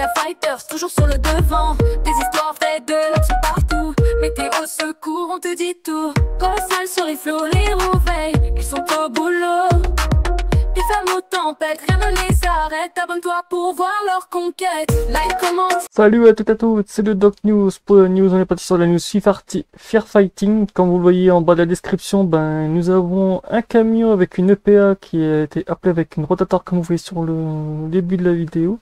firefighters, toujours sur le devant. Des histoires vraies de l'action partout. Météo secours, on te dit tout. Colossal sur les flots, les rouveilles, ils sont au boulot. Des femmes aux tempêtes, rien ne les arrête. Abonne-toi pour voir leur conquête. Like, commence. Salut à toutes et à tous, c'est le Doc News. Pour la news, on est parti sur la news Firefighting. Comme vous le voyez en bas de la description, nous avons un camion avec une EPA qui a été appelée avec une rotator comme vous voyez sur le début de la vidéo.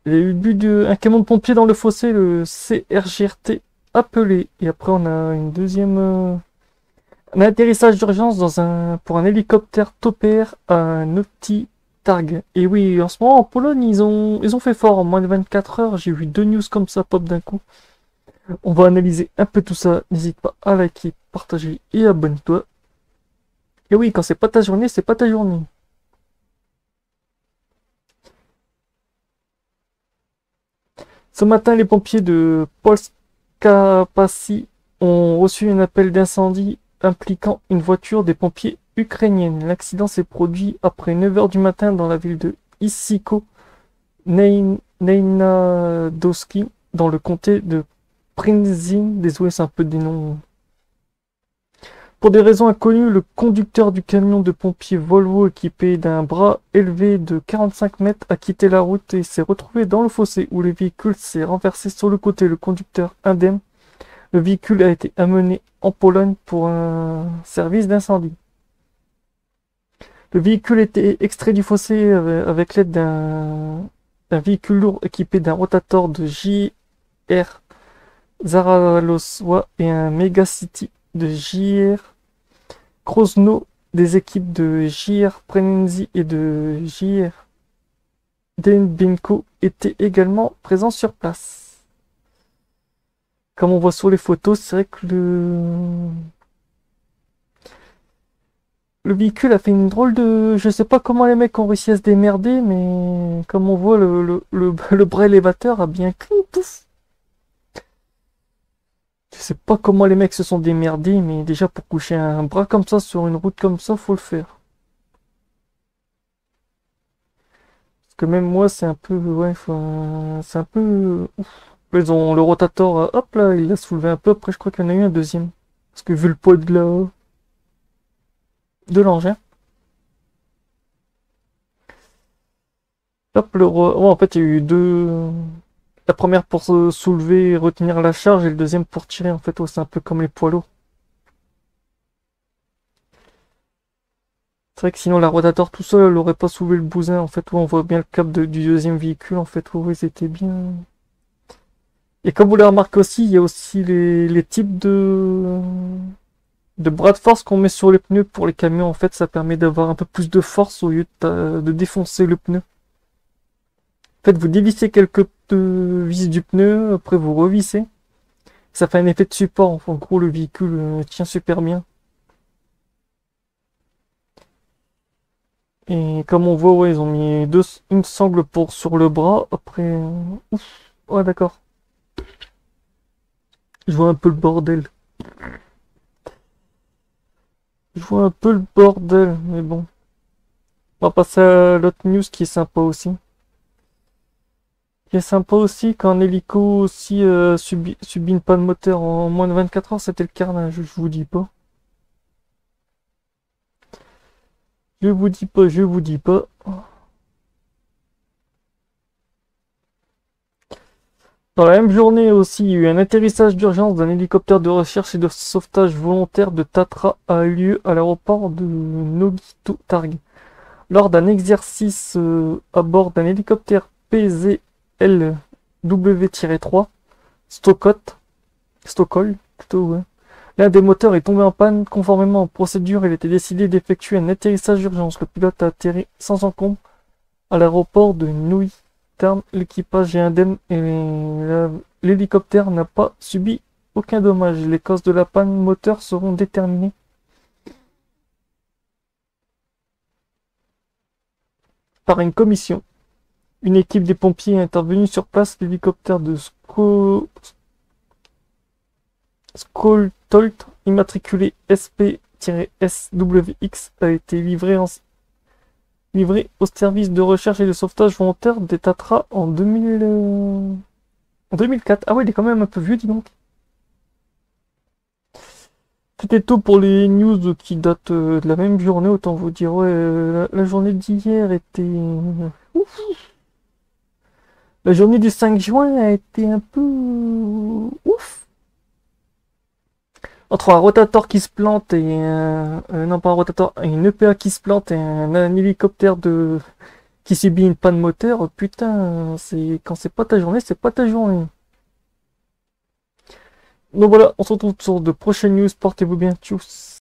Le but un camion de pompier dans le fossé, le CRGRT appelé. Et après on a une deuxième... un atterrissage d'urgence pour un hélicoptère Top-Air à Naughty Targ. Et oui, en ce moment en Pologne, ils ont fait fort. En moins de 24 heures, j'ai vu 2 news comme ça pop d'un coup. On va analyser un peu tout ça. N'hésite pas à liker, partager et abonne-toi. Et oui, quand c'est pas ta journée, c'est pas ta journée. Ce matin, les pompiers de Polska Passy ont reçu un appel d'incendie impliquant une voiture des pompiers ukrainiennes. L'accident s'est produit après 9 h du matin dans la ville de Issyko Neynadowski, dans le comté de Prinzin. Désolé, c'est un peu des noms. Pour des raisons inconnues, le conducteur du camion de pompiers Volvo équipé d'un bras élevé de 45 mètres a quitté la route et s'est retrouvé dans le fossé où le véhicule s'est renversé sur le côté. Le conducteur indemne. Le véhicule a été amené en Pologne pour un service d'incendie. Le véhicule était extrait du fossé avec l'aide d'un véhicule lourd équipé d'un rotator de JR Zaraloswa et un Megacity de JR Krosno. Des équipes de JR Prenenzi et de JR Denbinko étaient également présents sur place. Comme on voit sur les photos, c'est vrai que le véhicule a fait une drôle de... Je sais pas comment les mecs ont réussi à se démerder, mais comme on voit, le bras élévateur a bien clean, pouf. Je sais pas comment les mecs se sont démerdés, mais déjà pour coucher un bras comme ça sur une route comme ça, faut le faire. Parce que même moi, c'est un peu... Ouais, c'est un peu... Ouf. Ils ont le rotator, hop là, il l'a soulevé un peu. Après, je crois qu'il y en a eu un deuxième. Parce que vu le poids de l'engin. Hop, en fait, il y a eu deux. La première pour se soulever et retenir la charge, et le deuxième pour tirer. En fait, c'est un peu comme les poids lourds. C'est vrai que sinon, la rotator tout seul, elle aurait pas soulevé le bousin. En fait, où on voit bien le cap du deuxième véhicule. En fait, où ils étaient bien. Et comme vous l'avez remarqué aussi, il y a aussi les types de bras de force qu'on met sur les pneus pour les camions. En fait, ça permet d'avoir un peu plus de force au lieu de défoncer le pneu. En fait, vous dévissez quelques vis du pneu, après vous revissez. Ça fait un effet de support. En gros, le véhicule tient super bien. Et comme on voit, ouais, ils ont mis une sangle sur le bras. Après, ouf, ouais, d'accord. Je vois un peu le bordel. Je vois un peu le bordel, mais bon. On va passer à l'autre news qui est sympa aussi. Qui est sympa aussi, quand un hélico aussi subit une panne moteur en moins de 24 heures, c'était le carnage, je vous dis pas. Je vous dis pas, je vous dis pas. Dans la même journée aussi, il y a eu un atterrissage d'urgence d'un hélicoptère de recherche et de sauvetage volontaire de Tatra a eu lieu à l'aéroport de Naughty Targ. Lors d'un exercice à bord d'un hélicoptère PZLW-3, Stockholm, plutôt, ouais. L'un des moteurs est tombé en panne. Conformément aux procédures, il était décidé d'effectuer un atterrissage d'urgence. Le pilote a atterri sans encombre à l'aéroport de Naughty. L'équipage est indemne et l'hélicoptère n'a pas subi aucun dommage. Les causes de la panne moteur seront déterminées par une commission. Une équipe des pompiers est intervenue sur place. L'hélicoptère de Skoltolt, immatriculé SP-SWX, a été livré livré au service de recherche et de sauvetage volontaire des Tatras en 2004. Ah ouais, il est quand même un peu vieux, dis donc. C'était tout pour les news qui datent de la même journée, autant vous dire, ouais, la journée d'hier était... Ouf. La journée du 5 juin a été un peu... Ouf. Entre un rotator qui se plante et non pas un rotator, une EPA qui se plante et un hélicoptère qui subit une panne moteur, putain, quand c'est pas ta journée, c'est pas ta journée. Donc voilà, on se retrouve sur de prochaines news, portez-vous bien, tchuss.